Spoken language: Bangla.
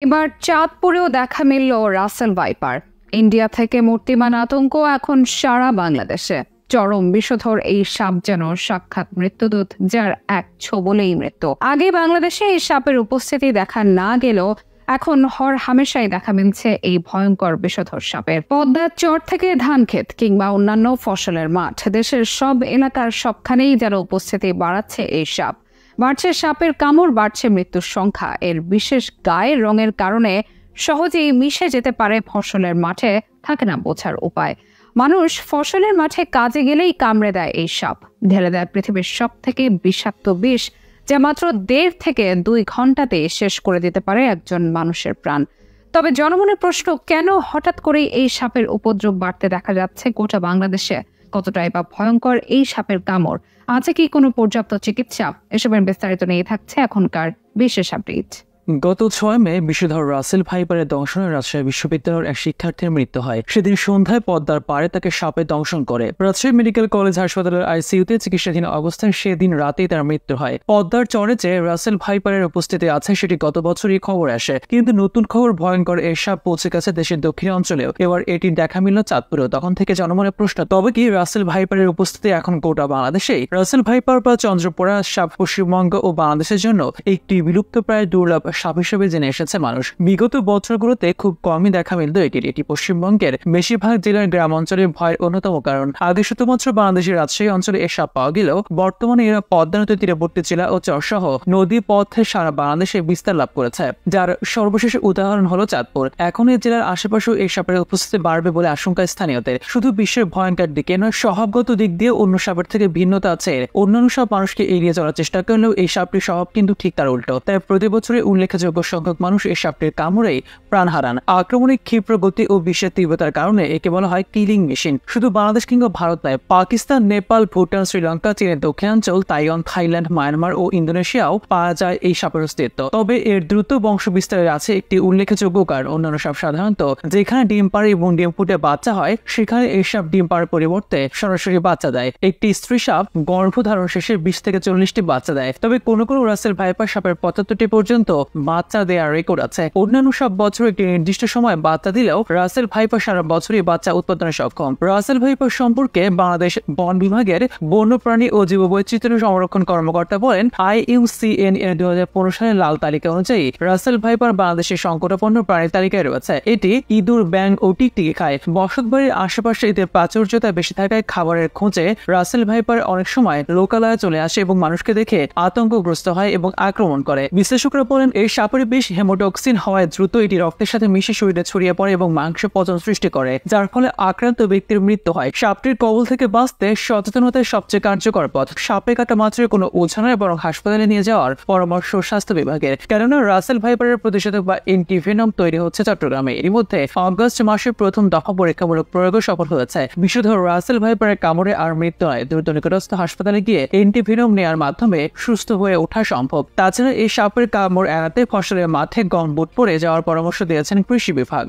এবার চাঁদপুরেও দেখা মিলল রাসেল ভাইপার। ইন্ডিয়া থেকে মূর্তিমান আতঙ্ক এখন সারা বাংলাদেশে। চরম বিষধর এই সাপ যেন সাক্ষাৎ মৃত্যুদূত, যার এক ছোবলেই মৃত্যু। আগে বাংলাদেশে এই সাপের উপস্থিতি দেখা না গেলেও এখন হর হামেশাই দেখা মিলছে এই ভয়ঙ্কর বিষধর সাপের। পদ্মার চর থেকে ধান ক্ষেত কিংবা অন্যান্য ফসলের মাঠ, দেশের সব এলাকার সবখানেই যেন উপস্থিতি বাড়াচ্ছে এই সাপ। বাড়ছে সাপের কামড়, বাড়ছে মৃত্যুর সংখ্যা। এর বিশেষ গায়ের রঙের কারণে সহজেই মিশে যেতে পারে ফসলের মাঠে, থাকে না বোঝার উপায়। মানুষ ফসলের মাঠে কাজে গেলেই কামড়ে দেয় এই সাপ, ঢেলে দেয় পৃথিবীর সব থেকে বিষাক্ত বিষ, যা মাত্র 1.5 থেকে 2 ঘন্টাতে শেষ করে দিতে পারে একজন মানুষের প্রাণ। তবে জনমনের প্রশ্ন, কেন হঠাৎ করেই এই সাপের উপদ্রব বাড়তে দেখা যাচ্ছে গোটা বাংলাদেশে? কতটাই বা ভয়ঙ্কর এই সাপের কামড়? আছে কি কোনো পর্যাপ্ত চিকিৎসা? এসবের বিস্তারিত নিয়ে থাকছে এখনকার বিশেষ আপডেট। গত 6 মে বিষধর রাসেল ভাইপারের দংশনে রাজশাহী বিশ্ববিদ্যালয়ের এক শিক্ষার্থীর মৃত্যু হয়। সেদিন সন্ধ্যায় পদ্মার পাড়ে তাকে সাপে দংশন করে। রাজশাহী মেডিকেল কলেজ হাসপাতালের আইসিইউতে চিকিৎসাধীন অবস্থায় সেদিন রাতেই তার মৃত্যু হয়। পদ্মার চরে যে রাসেল ভাইপারের উপস্থিতি আছে সেটি গত বছরই খবর আসে, কিন্তু নতুন খবর, ভয়ঙ্কর এই সাপ পৌঁছে গেছে দেশের দক্ষিণ অঞ্চলেও। এবার এটি দেখা মিলল চাঁদপুরেও। তখন থেকে জনমনে প্রশ্ন, তবে কি রাসেল ভাইপারের উপস্থিতি এখন গোটা বাংলাদেশেই? রাসেল ভাইপার বা চন্দ্রপোড়া সাপ পশ্চিমবঙ্গ ও বাংলাদেশের জন্য একটি বিলুপ্তপ্রায় দুর্লভ সাপ হিসেবে জেনে এসেছে মানুষ। বিগত বছরগুলোতে খুব কমই দেখা মিলত এটি পশ্চিমবঙ্গের বেশিরভাগ জেলার গ্রাম অঞ্চলে ভয়ের অন্যতম কারণ। আগে শুধুমাত্র বাংলাদেশের রাজশাহী অঞ্চলে এ সাপ পাওয়া গেলেও বর্তমানে এরা পদ্মা নদীর তীরবর্তী জেলা ও চরসহ নদী পথে সারা বাংলাদেশে বিস্তার লাভ করেছে, যার সর্বশেষ উদাহরণ হলো চাঁদপুর। এখন এই জেলার আশেপাশেও এই সাপের উপস্থিতি বাড়বে বলে আশঙ্কা স্থানীয়দের। শুধু বিশ্বের ভয়ঙ্কর দিকে নয়, স্বভাবগত দিক দিয়ে অন্য সাপের থেকে ভিন্নতা আছে। অন্যান্য সব মানুষকে এড়িয়ে চলার চেষ্টা করলেও এই সাপটির স্বভাব কিন্তু ঠিক তার উল্টো। তাই প্রতি বছরে উল্লেখযোগ্য সংখ্যক মানুষ এই সাপটির কামড়েই প্রাণ হারান। আক্রমণের ক্ষিপ্র গতি ও বিষের তীব্রতার কারণে একে বলা হয় কিলিং মেশিন। শুধু বাংলাদেশ কিংবা ভারত নয়, পাকিস্তান, নেপাল, ভুটান, শ্রীলঙ্কা, চীনের দক্ষিণাঞ্চল, তাইওয়ান, থাইল্যান্ড, মায়ানমার ও ইন্দোনেশিয়াও পাওয়া যায় এই সাপের অস্তিত্ব। তবে এর দ্রুত বংশ বিস্তারের আছে একটি উল্লেখযোগ্য কারণ। অন্যান্য সাপ সাধারণত যেখানে ডিম পাড়ে এবং ডিম ফুটে বাচ্চা হয়, সেখানে এই সাপ ডিম পাড়ার পরিবর্তে সরাসরি বাচ্চা দেয়। একটি স্ত্রী সাপ গর্ভধারণ শেষে 20 থেকে 40টি বাচ্চা দেয়। তবে কোনো কোনো রাসেল ভাইপার সাপের 75টি পর্যন্ত বাচ্চা দেওয়ার রেকর্ড আছে। অন্যান্য সব বছর একটি নির্দিষ্ট সময় বাচ্চা দিলেও রাসেল ভাইপার সারা বছরই বাচ্চা উৎপাদনে সক্ষম। রাসেল ভাইপার সম্পর্কে বাংলাদেশ বন বিভাগের বন্যপ্রাণী ও জীববৈচিত্র্য সংরক্ষণ কর্মকর্তা বলেন, IUCN এর 2015 সালের লাল তালিকা অনুযায়ী রাসেল ভাইপার বাংলাদেশের সংকটাপন্ন প্রাণীর তালিকায় রয়েছে। এটি ইঁদুর, ব্যাঙ ও টিকটিকি খায়। বসতবাড়ির আশেপাশে এদের প্রাচুর্যতা বেশি থাকায় খাবারের খোঁজে রাসেল ভাইপার অনেক সময় লোকালয়ে চলে আসে এবং মানুষকে দেখে আতঙ্কগ্রস্ত হয় এবং আক্রমণ করে। বিশ্লেষকরা বলেন, এই সাপের বিষ হেমোটক্সিন হওয়ায় দ্রুত এটি রক্তের সাথে মিশে শরীরে ছড়িয়ে পড়ে এবং মাংস পচন সৃষ্টি করে, যার ফলে আক্রান্ত ব্যক্তির মৃত্যু হয়। সাপটির কবল থেকে বাঁচতে সচেতনতাই সবচেয়ে কার্যকর পথ। সাপে কাটা মাত্রই কোনো ওঝা নয়, বরং হাসপাতালে নিয়ে যাওয়ার পরামর্শ স্বাস্থ্য বিভাগের। কেননা রাসেল ভাইপারের প্রতিষেধক বা অ্যান্টিভেনম তৈরি হচ্ছে চট্টগ্রামে। এর মধ্যে অগস্ট মাসে প্রথম দফা পরীক্ষামূলক প্রয়োগও সফল হয়েছে। বিষধর রাসেল ভাইপারের কামড়ে আর মৃত্যু নয়, দ্রুত নিকটস্থ হাসপাতালে গিয়ে অ্যান্টিভেনম নেওয়ার মাধ্যমে সুস্থ হয়ে ওঠা সম্ভব। তাছাড়া এই সাপের কামড় এড়াতে ফসলের মাঠে গমবুট পরে যাওয়ার পরামর্শ দিয়েছেন কৃষি বিভাগ।